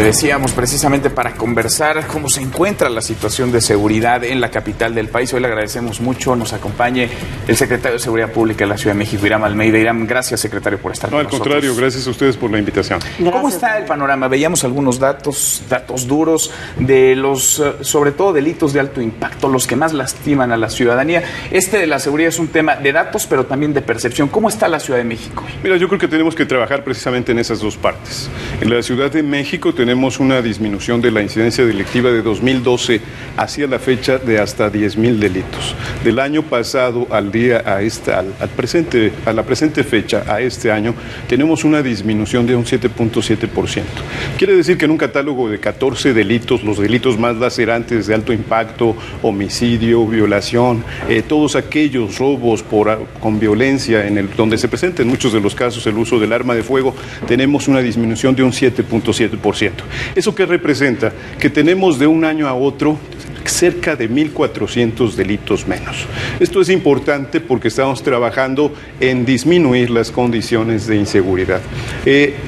Decíamos precisamente para conversar cómo se encuentra la situación de seguridad en la capital del país. Hoy le agradecemos mucho, nos acompañe el secretario de Seguridad Pública de la Ciudad de México, Irán Almeida. Irán, gracias, secretario, por estar con nosotros. No, al contrario, gracias a ustedes por la invitación. Gracias. ¿Cómo está el panorama? Veíamos algunos datos duros de los, sobre todo, delitos de alto impacto, los que más lastiman a la ciudadanía. Este de la seguridad es un tema de datos, pero también de percepción. ¿Cómo está la Ciudad de México? Mira, yo creo que tenemos que trabajar precisamente en esas dos partes. En la Ciudad de México tenemos una disminución de la incidencia delictiva de 2012 hacia la fecha de hasta 10,000 delitos. Del año pasado al día a la presente fecha, a este año, tenemos una disminución de un 7.7%. Quiere decir que en un catálogo de 14 delitos, los delitos más lacerantes de alto impacto, homicidio, violación, todos aquellos robos con violencia donde se presenta en muchos de los casos el uso del arma de fuego, tenemos una disminución de un 7.7%. ¿Eso qué representa? Que tenemos de un año a otro cerca de 1,400 delitos menos. Esto es importante porque estamos trabajando en disminuir las condiciones de inseguridad.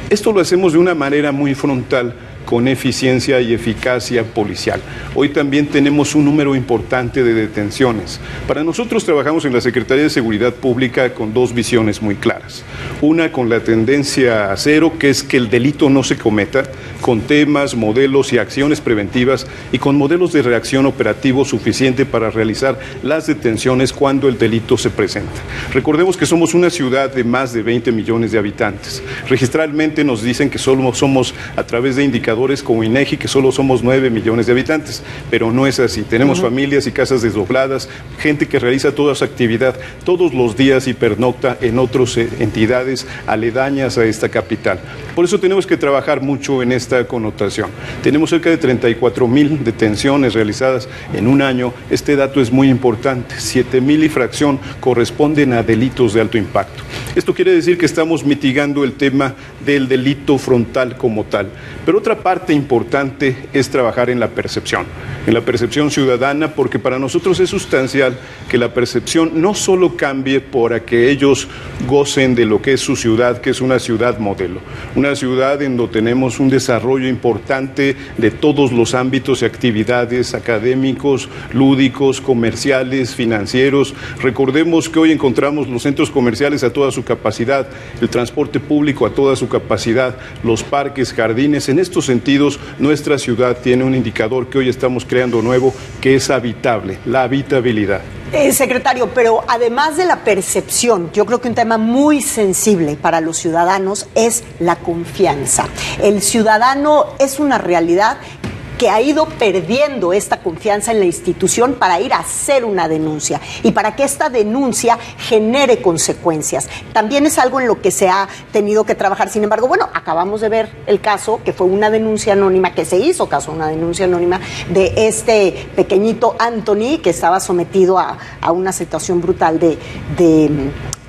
Esto lo hacemos de una manera muy frontal, con eficiencia y eficacia policial. Hoy también tenemos un número importante de detenciones. Para nosotros trabajamos en la Secretaría de Seguridad Pública con dos visiones muy claras. Una con la tendencia a cero, que es que el delito no se cometa, con temas, modelos y acciones preventivas y con modelos de reacción operativo suficiente para realizar las detenciones cuando el delito se presenta. Recordemos que somos una ciudad de más de 20 millones de habitantes. Registralmente nos dicen que solo somos, a través de indicadores como INEGI, que solo somos 9 millones de habitantes, pero no es así. Tenemos familias y casas desdobladas, gente que realiza toda su actividad todos los días y pernocta en otras entidades aledañas a esta capital. Por eso tenemos que trabajar mucho en esta connotación. Tenemos cerca de 34,000 detenciones realizadas en un año. Este dato es muy importante. 7,000 y fracción corresponden a delitos de alto impacto. Esto quiere decir que estamos mitigando el tema del delito frontal como tal. Pero otra parte importante es trabajar en la percepción ciudadana, porque para nosotros es sustancial que la percepción no solo cambie para que ellos gocen de lo que es su ciudad, que es una ciudad modelo, una ciudad en donde tenemos un desarrollo importante de todos los ámbitos y actividades académicos, lúdicos, comerciales, financieros. Recordemos que hoy encontramos los centros comerciales a toda su capacidad, el transporte público a toda su capacidad, los parques, jardines. En estos sentidos, nuestra ciudad tiene un indicador que hoy estamos creando nuevo, que es habitable, la habitabilidad. Secretario, pero además de la percepción, yo creo que un tema muy sensible para los ciudadanos es la confianza. El ciudadano es una realidad que ha ido perdiendo esta confianza en la institución para ir a hacer una denuncia y para que esta denuncia genere consecuencias. También es algo en lo que se ha tenido que trabajar. Sin embargo, bueno, acabamos de ver el caso, que fue una denuncia anónima, que se hizo caso, una denuncia anónima de este pequeñito Anthony, que estaba sometido a una situación brutal de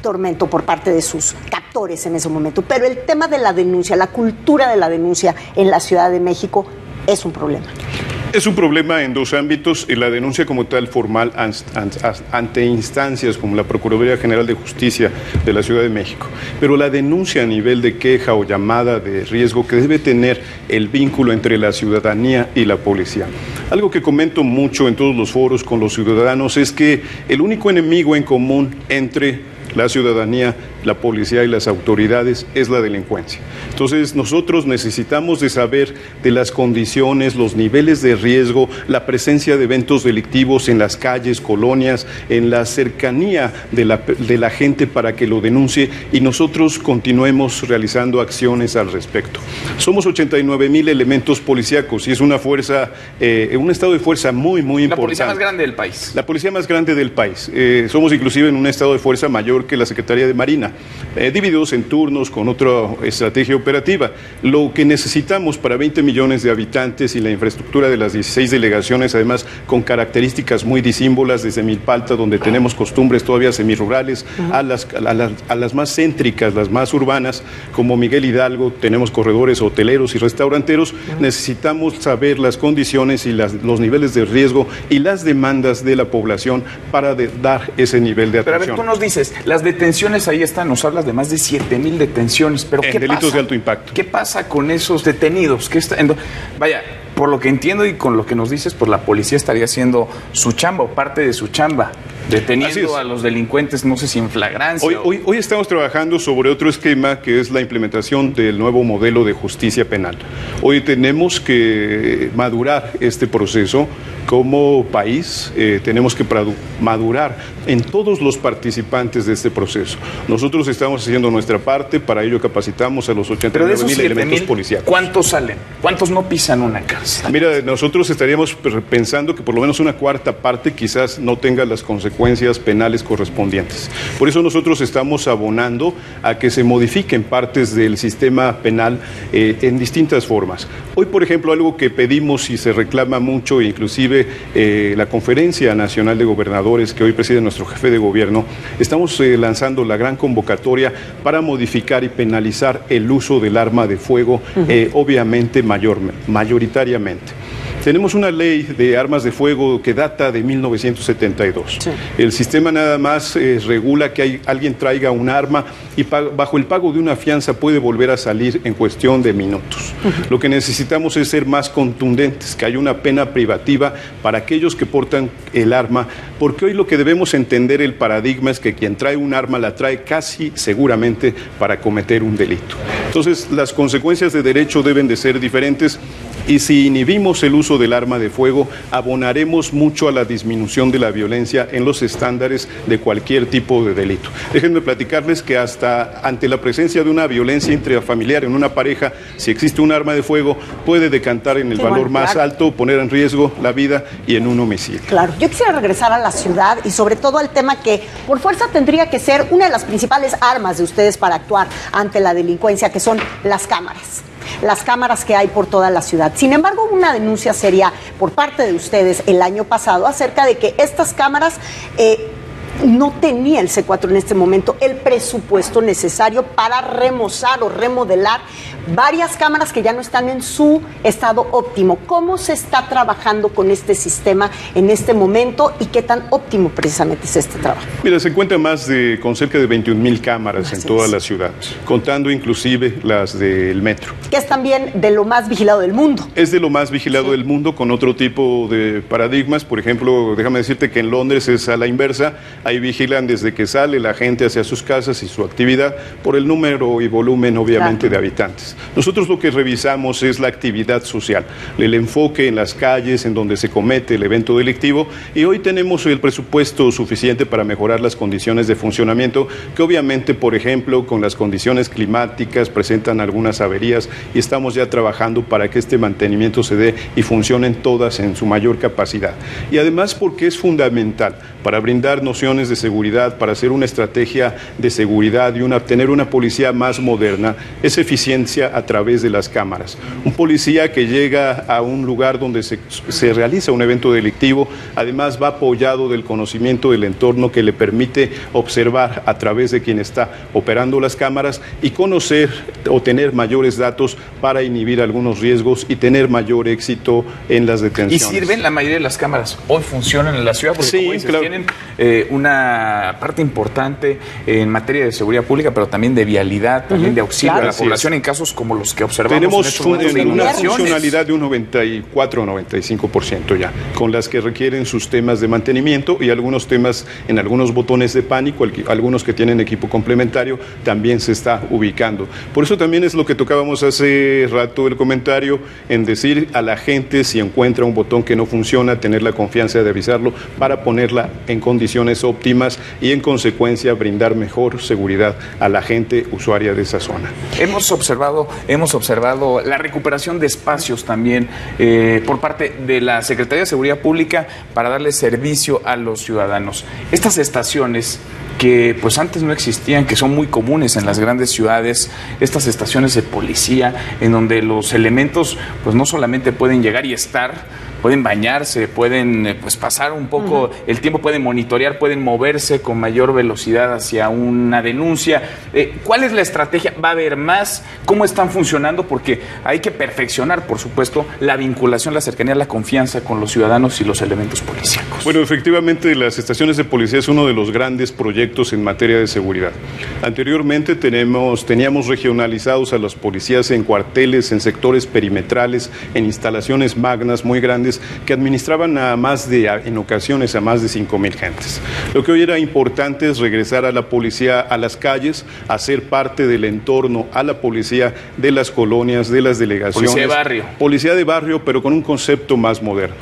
tormento por parte de sus captores en ese momento. Pero el tema de la denuncia, la cultura de la denuncia en la Ciudad de México es un problema. Es un problema en dos ámbitos: la denuncia como tal formal ante instancias como la Procuraduría General de Justicia de la Ciudad de México, pero la denuncia a nivel de queja o llamada de riesgo, que debe tener el vínculo entre la ciudadanía y la policía. Algo que comento mucho en todos los foros con los ciudadanos es que el único enemigo en común entre la ciudadanía, la policía y las autoridades es la delincuencia. Entonces nosotros necesitamos de saber de las condiciones, los niveles de riesgo, la presencia de eventos delictivos en las calles, colonias, en la cercanía de la gente para que lo denuncie y nosotros continuemos realizando acciones al respecto. Somos 89,000 elementos policíacos y es una fuerza, un estado de fuerza muy importante. La policía más grande del país. La policía más grande del país. Somos inclusive en un estado de fuerza mayor que la Secretaría de Marina, divididos en turnos con otra estrategia operativa. Lo que necesitamos para 20 millones de habitantes y la infraestructura de las 16 delegaciones, además con características muy disímbolas, desde Milpalta, donde tenemos costumbres todavía semirurales, a las más céntricas, las más urbanas, como Miguel Hidalgo, tenemos corredores hoteleros y restauranteros. Necesitamos saber las condiciones y los niveles de riesgo y las demandas de la población para dar ese nivel de atención. Pero a ver, tú nos dices, las detenciones ahí están encuesta nos habla de más de 7,000 detenciones. Pero en ¿qué delitos pasa? de alto impacto. ¿Qué pasa con esos detenidos? Vaya, por lo que entiendo y con lo que nos dices, pues la policía estaría haciendo su chamba o parte de su chamba, deteniendo a los delincuentes, no sé si en flagrancia. Hoy estamos trabajando sobre otro esquema que es la implementación del nuevo modelo de justicia penal. Hoy tenemos que madurar este proceso como país, tenemos que madurar en todos los participantes de este proceso. Nosotros estamos haciendo nuestra parte, para ello capacitamos a los 89,000 elementos policiales. ¿Cuántos salen? ¿Cuántos no pisan una cárcel? Mira, nosotros estaríamos pensando que por lo menos una cuarta parte quizás no tenga las consecuencias penales correspondientes. Por eso nosotros estamos abonando a que se modifiquen partes del sistema penal en distintas formas. Hoy, por ejemplo, algo que pedimos y se reclama mucho, inclusive la Conferencia Nacional de Gobernadores que hoy preside nuestro jefe de gobierno, estamos lanzando la gran convocatoria para modificar y penalizar el uso del arma de fuego, obviamente mayoritariamente. Tenemos una ley de armas de fuego que data de 1972. Sí. El sistema nada más regula que alguien traiga un arma y bajo el pago de una fianza puede volver a salir en cuestión de minutos. Lo que necesitamos es ser más contundentes, que haya una pena privativa para aquellos que portan el arma, porque hoy lo que debemos entender el paradigma es que quien trae un arma la trae casi seguramente para cometer un delito. Entonces, las consecuencias de derecho deben de ser diferentes. Y si inhibimos el uso del arma de fuego, abonaremos mucho a la disminución de la violencia en los estándares de cualquier tipo de delito. Déjenme platicarles que hasta ante la presencia de una violencia intrafamiliar en una pareja, si existe un arma de fuego, puede decantar en el valor más alto, poner en riesgo la vida y en un homicidio. Claro, yo quisiera regresar a la ciudad y sobre todo al tema que por fuerza tendría que ser una de las principales armas de ustedes para actuar ante la delincuencia, que son las cámaras. Las cámaras que hay por toda la ciudad. Sin embargo, hubo una denuncia seria por parte de ustedes el año pasado acerca de que estas cámaras no tenía el C4 en este momento el presupuesto necesario para remozar o remodelar varias cámaras que ya no están en su estado óptimo. ¿Cómo se está trabajando con este sistema en este momento y qué tan óptimo precisamente es este trabajo? Mira, se cuenta con cerca de 21,000 cámaras en toda la ciudad, contando inclusive las del metro. Que es también de lo más vigilado del mundo. Es de lo más vigilado del mundo, con otro tipo de paradigmas. Por ejemplo, déjame decirte que en Londres es a la inversa. Ahí vigilan desde que sale la gente hacia sus casas y su actividad por el número y volumen, obviamente, de habitantes. Nosotros lo que revisamos es la actividad social, el enfoque en las calles, en donde se comete el evento delictivo, y hoy tenemos el presupuesto suficiente para mejorar las condiciones de funcionamiento, que obviamente, por ejemplo, con las condiciones climáticas presentan algunas averías, y estamos ya trabajando para que este mantenimiento se dé y funcionen todas en su mayor capacidad. Y además porque es fundamental para brindar nociones de seguridad, para hacer una estrategia de seguridad y tener una policía más moderna, es eficiencia a través de las cámaras. Un policía que llega a un lugar donde se realiza un evento delictivo, además va apoyado del conocimiento del entorno que le permite observar a través de quien está operando las cámaras y conocer o tener mayores datos para inhibir algunos riesgos y tener mayor éxito en las detenciones. ¿Y sirven la mayoría de las cámaras? ¿Hoy funcionan en la ciudad? Porque sí, como dices, claro, tienen una parte importante en materia de seguridad pública, pero también de vialidad, también de auxilio a la población en casos como los que observamos. Tenemos una funcionalidad de un 94 o 95% ya, con las que requieren sus temas de mantenimiento y algunos temas en algunos botones de pánico, algunos que tienen equipo complementario, también se está ubicando. Por eso también es lo que tocábamos hace rato el comentario, en decir a la gente si encuentra un botón que no funciona, tener la confianza de avisarlo para ponerla en condiciones óptimas y en consecuencia brindar mejor seguridad a la gente usuaria de esa zona. Hemos observado la recuperación de espacios también por parte de la Secretaría de Seguridad Pública para darle servicio a los ciudadanos. Estas estaciones que pues antes no existían, que son muy comunes en las grandes ciudades, estas estaciones de policía en donde los elementos pues no solamente pueden llegar y estar, pueden bañarse, pueden pues pasar un poco el tiempo, pueden monitorear, pueden moverse con mayor velocidad hacia una denuncia. ¿Cuál es la estrategia? ¿Va a haber más? ¿Cómo están funcionando? Porque hay que perfeccionar, por supuesto, la vinculación, la cercanía, la confianza con los ciudadanos y los elementos policíacos. Bueno, efectivamente, las estaciones de policía es uno de los grandes proyectos en materia de seguridad. Anteriormente teníamos regionalizados a los policías en cuarteles, en sectores perimetrales, en instalaciones magnas muy grandes que administraban en ocasiones a más de 5,000 gentes. Lo que hoy era importante es regresar a la policía a las calles, a ser parte del entorno, a la policía de las colonias, de las delegaciones. Policía de barrio. Policía de barrio, pero con un concepto más moderno.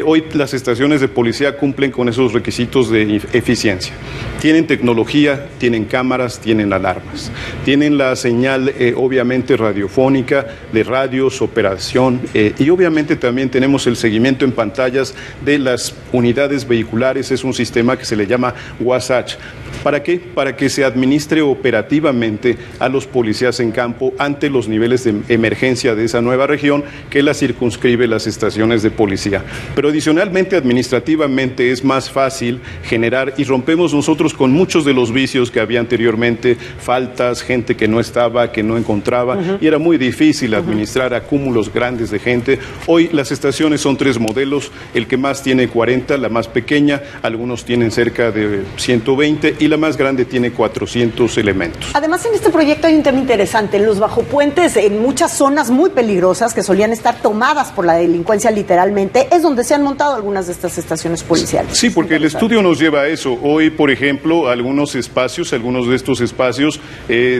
Hoy las estaciones de policía cumplen con esos requisitos de eficiencia. Tienen tecnología, tienen cámaras, tienen alarmas. Tienen la señal, obviamente, radiofónica, de radios, operación, y obviamente también tenemos el seguimiento en pantallas de las unidades vehiculares. Es un sistema que se le llama WASH. ¿Para qué? Para que se administre operativamente a los policías en campo ante los niveles de emergencia de esa nueva región que la circunscribe las estaciones de policía. Pero adicionalmente, administrativamente es más fácil generar, y rompemos nosotros con muchos de los vicios que había anteriormente, faltas, gente que no estaba, que no encontraba, y era muy difícil administrar acúmulos grandes de gente. Hoy las estaciones son 3 modelos, el que más tiene 40, la más pequeña, algunos tienen cerca de 120 y la más grande tiene 400 elementos. Además, en este proyecto hay un tema interesante. Los bajopuentes en muchas zonas muy peligrosas que solían estar tomadas por la delincuencia literal,mente, es donde se han montado algunas de estas estaciones policiales. Sí, porque el estudio nos lleva a eso. Hoy, por ejemplo, algunos de estos espacios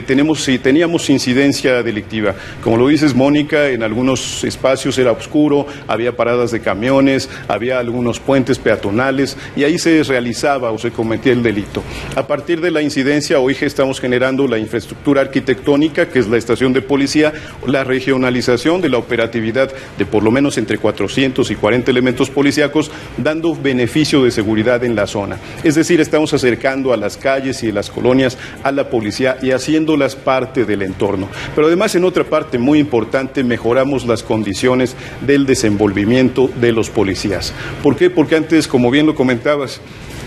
teníamos incidencia delictiva. Como lo dices, Mónica, en algunos espacios era oscuro, había paradas de camiones, había algunos puentes peatonales y ahí se realizaba o se cometía el delito. A partir de la incidencia, hoy estamos generando la infraestructura arquitectónica, que es la estación de policía, la regionalización de la operatividad de por lo menos entre 400 y 40 elementos policíacos, dando beneficio de seguridad en la zona. Es decir, estamos acercando a las calles y a las colonias a la policía y haciéndolas parte del entorno. Pero además, en otra parte muy importante, mejoramos las condiciones del desenvolvimiento de los policías. ¿Por qué? Porque antes, como bien lo comentabas,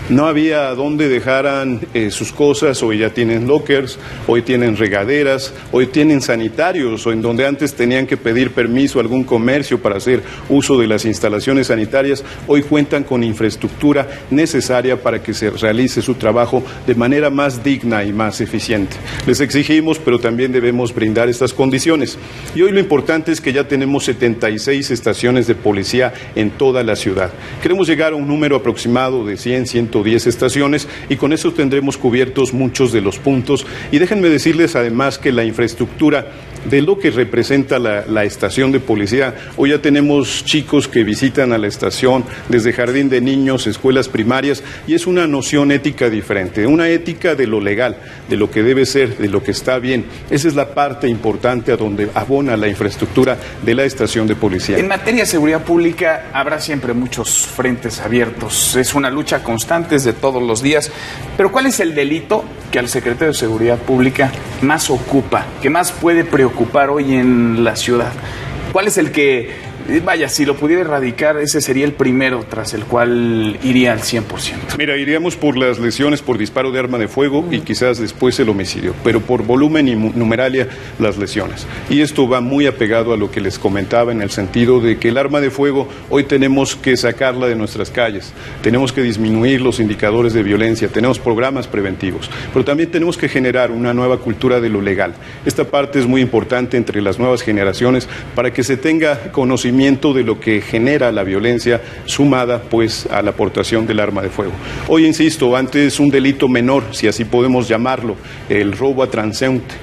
no había dónde dejaran sus cosas. Hoy ya tienen lockers, hoy tienen regaderas, hoy tienen sanitarios, o en donde antes tenían que pedir permiso a algún comercio para hacer uso de las instalaciones sanitarias, hoy cuentan con infraestructura necesaria para que se realice su trabajo de manera más digna y más eficiente. Les exigimos, pero también debemos brindar estas condiciones. Y hoy lo importante es que ya tenemos 76 estaciones de policía en toda la ciudad. Queremos llegar a un número aproximado de 110 estaciones y con eso tendremos cubiertos muchos de los puntos. Y déjenme decirles además que la infraestructura de lo que representa la estación de policía, hoy ya tenemos chicos que visitan a la estación desde jardín de niños, escuelas primarias, y es una noción ética diferente, una ética de lo legal, de lo que debe ser, de lo que está bien. Esa es la parte importante a donde abona la infraestructura de la estación de policía. En materia de seguridad pública habrá siempre muchos frentes abiertos, es una lucha constante de todos los días, pero ¿cuál es el delito que al secretario de Seguridad Pública más ocupa, que más puede preocupar hoy en la ciudad? ¿Cuál es el que, vaya, si lo pudiera erradicar, ese sería el primero tras el cual iría al 100%? Mira, iríamos por las lesiones por disparo de arma de fuego y quizás después el homicidio, pero por volumen y numeralia las lesiones. Y esto va muy apegado a lo que les comentaba, en el sentido de que el arma de fuego hoy tenemos que sacarla de nuestras calles, tenemos que disminuir los indicadores de violencia, tenemos programas preventivos, pero también tenemos que generar una nueva cultura de lo legal. Esta parte es muy importante entre las nuevas generaciones para que se tenga conocimiento de lo que genera la violencia sumada pues a la aportación del arma de fuego. Hoy, insisto, antes un delito menor, si así podemos llamarlo, el robo a transeúnte,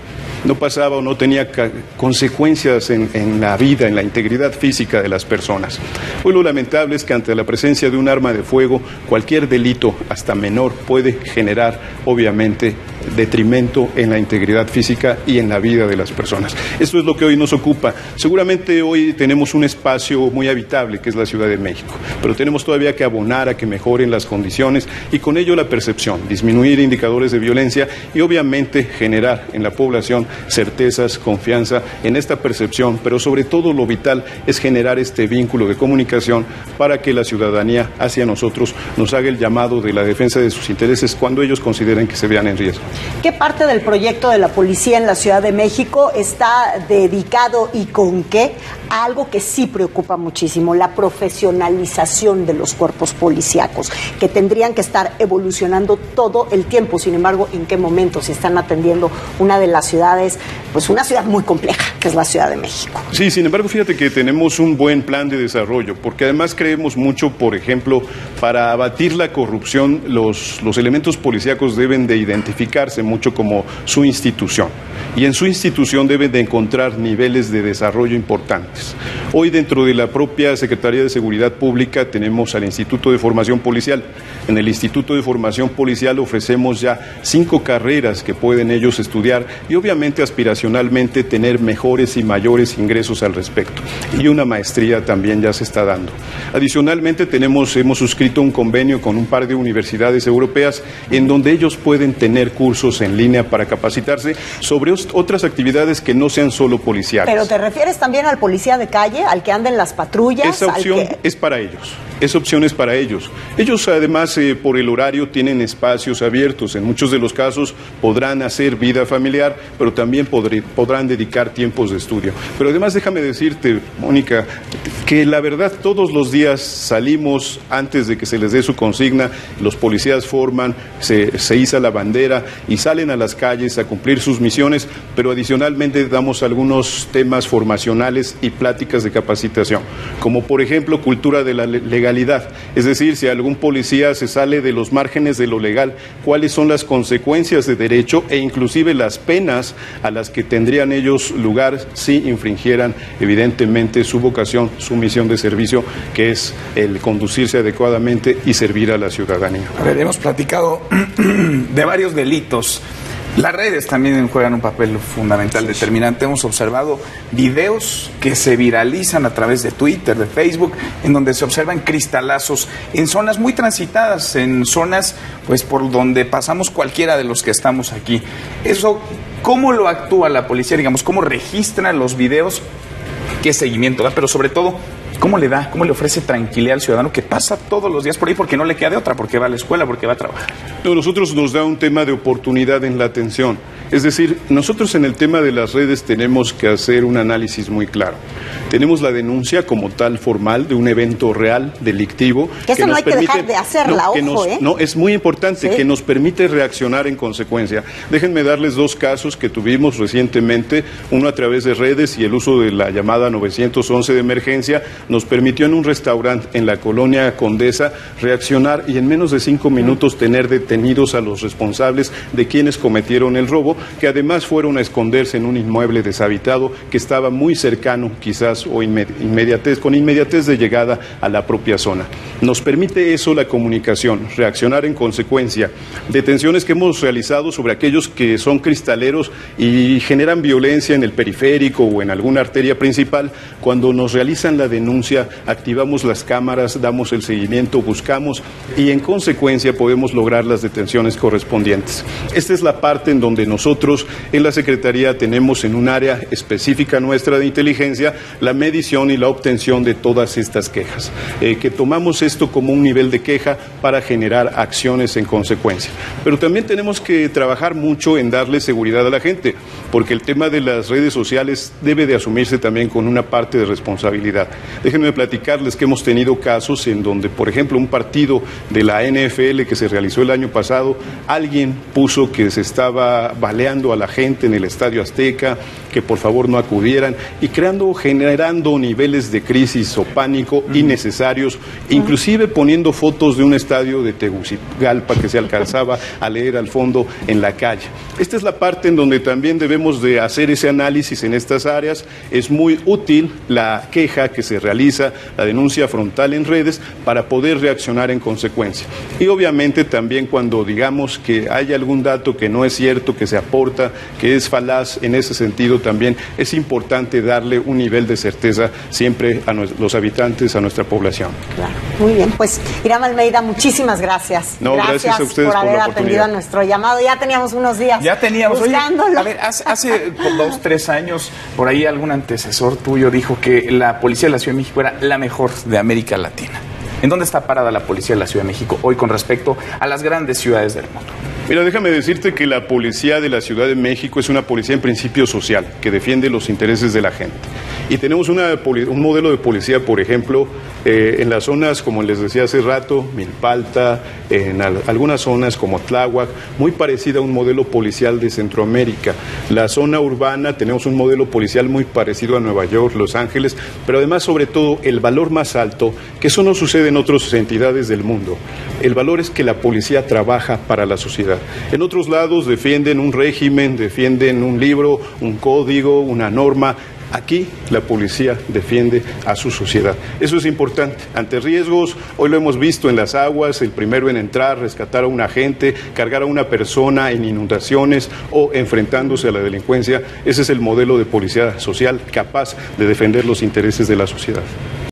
no pasaba o no tenía consecuencias en la vida, en la integridad física de las personas. Hoy lo lamentable es que ante la presencia de un arma de fuego, cualquier delito, hasta menor, puede generar obviamente detrimento en la integridad física y en la vida de las personas. Esto es lo que hoy nos ocupa. Seguramente hoy tenemos un espacio muy habitable, que es la Ciudad de México, pero tenemos todavía que abonar a que mejoren las condiciones y con ello la percepción, disminuir indicadores de violencia y obviamente generar en la población certezas, confianza en esta percepción, pero sobre todo lo vital es generar este vínculo de comunicación para que la ciudadanía hacia nosotros nos haga el llamado de la defensa de sus intereses cuando ellos consideren que se vean en riesgo. ¿Qué parte del proyecto de la policía en la Ciudad de México está dedicado y con qué a algo que sí preocupa muchísimo, la profesionalización de los cuerpos policíacos, que tendrían que estar evolucionando todo el tiempo? Sin embargo, ¿en qué momento se están atendiendo una de las ciudades, pues una ciudad muy compleja, que es la Ciudad de México? Sí, sin embargo, fíjate que tenemos un buen plan de desarrollo, porque además creemos mucho, por ejemplo, para abatir la corrupción, los elementos policíacos deben de identificarse mucho como su institución, y en su institución deben de encontrar niveles de desarrollo importantes. Hoy dentro de la propia Secretaría de Seguridad Pública tenemos al Instituto de Formación Policial. En el Instituto de Formación Policial ofrecemos ya 5 carreras que pueden ellos estudiar y obviamente aspiracionalmente tener mejores y mayores ingresos al respecto. Y una maestría también ya se está dando. Adicionalmente hemos suscrito un convenio con un par de universidades europeas en donde ellos pueden tener cursos en línea para capacitarse sobre otras actividades que no sean solo policiales. ¿Pero te refieres también al policía de calle, al que anda en las patrullas? Esa opción es para ellos. Esa opción es para ellos. Ellos además por el horario tienen espacios abiertos. En muchos de los casos podrán hacer vida familiar, pero también podrán dedicar tiempos de estudio. Pero además déjame decirte, Mónica, que la verdad todos los días salimos antes de que se les dé su consigna, los policías forman, se iza la bandera y salen a las calles a cumplir sus misiones, pero adicionalmente damos algunos temas formacionales y pláticas de capacitación, como por ejemplo cultura de la legalidad. Es decir, si algún policía se sale de los márgenes de lo legal, cuáles son las consecuencias de derecho e inclusive las penas a las que tendrían ellos lugar si infringieran evidentemente su vocación, su misión de servicio, que es el conducirse adecuadamente y servir a la ciudadanía. A ver, hemos platicado de varios delitos. Las redes también juegan un papel fundamental, determinante. Hemos observado videos que se viralizan a través de Twitter, de Facebook, en donde se observan cristalazos en zonas muy transitadas, en zonas pues por donde pasamos cualquiera de los que estamos aquí. Eso, ¿cómo lo actúa la policía? Digamos, ¿cómo registra los videos? ¿Qué seguimiento da? Pero sobre todo, ¿cómo le ofrece tranquilidad al ciudadano que pasa todos los días por ahí porque no le queda de otra, porque va a la escuela, porque va a trabajar? No, nosotros nos da un tema de oportunidad en la atención. Es decir, nosotros en el tema de las redes tenemos que hacer un análisis muy claro. Tenemos la denuncia como tal formal de un evento real, delictivo. Que eso no hay que dejar de hacerla, ojo, ¿eh? No, es muy importante, sí, que nos permite reaccionar en consecuencia. Déjenme darles 2 casos que tuvimos recientemente, uno a través de redes y el uso de la llamada 911 de emergencia, nos permitió en un restaurante en la colonia Condesa reaccionar y en menos de 5 minutos tener detenidos a los responsables de quienes cometieron el robo, que además fueron a esconderse en un inmueble deshabitado que estaba muy cercano quizás o con inmediatez de llegada a la propia zona. Nos permite eso la comunicación, reaccionar en consecuencia. Detenciones que hemos realizado sobre aquellos que son cristaleros y generan violencia en el periférico o en alguna arteria principal, cuando nos realizan la denuncia, activamos las cámaras, damos el seguimiento, buscamos y en consecuencia podemos lograr las detenciones correspondientes. Esta es la parte en donde nosotros en la Secretaría tenemos en un área específica nuestra de inteligencia la medición y la obtención de todas estas quejas, que tomamos esto como un nivel de queja para generar acciones en consecuencia. Pero también tenemos que trabajar mucho en darle seguridad a la gente, porque el tema de las redes sociales debe de asumirse también con una parte de responsabilidad. Déjenme platicarles que hemos tenido casos en donde, por ejemplo, un partido de la NFL que se realizó el año pasado, alguien puso que se estaba baleando a la gente en el Estadio Azteca, que por favor no acudieran y generando niveles de crisis o pánico innecesarios, inclusive poniendo fotos de un estadio de Tegucigalpa que se alcanzaba a leer al fondo en la calle. Esta es la parte en donde también debemos de hacer ese análisis en estas áreas. Es muy útil la queja que se realiza, la denuncia frontal en redes, para poder reaccionar en consecuencia. Y obviamente también cuando digamos que hay algún dato que no es cierto, que se aporta, que es falaz, en ese sentido también es importante darle un nivel de certeza siempre a los habitantes, a nuestra población. Claro, muy bien. Pues Hiram Almeida, muchísimas gracias. No, gracias a ustedes por haber la atendido a nuestro llamado. Ya teníamos unos días. Ya teníamos. Buscándolo. Oye, a ver, hace 2, 3 años, por ahí algún antecesor tuyo dijo que la policía de la Ciudad de México era la mejor de América Latina. ¿En dónde está parada la policía de la Ciudad de México hoy con respecto a las grandes ciudades del mundo? Mira, déjame decirte que la policía de la Ciudad de México es una policía en principio social, que defiende los intereses de la gente. Y tenemos un modelo de policía, por ejemplo, en las zonas, como les decía hace rato, Milpalta, en algunas zonas como Tláhuac, muy parecida a un modelo policial de Centroamérica. La zona urbana, tenemos un modelo policial muy parecido a Nueva York, Los Ángeles, pero además, sobre todo, el valor más alto, que eso no sucede en otras entidades del mundo. El valor es que la policía trabaja para la sociedad. En otros lados defienden un régimen, defienden un libro, un código, una norma. Aquí la policía defiende a su sociedad. Eso es importante. Ante riesgos, hoy lo hemos visto en las aguas, el primero en entrar, rescatar a un agente, cargar a una persona en inundaciones o enfrentándose a la delincuencia. Ese es el modelo de policía social capaz de defender los intereses de la sociedad.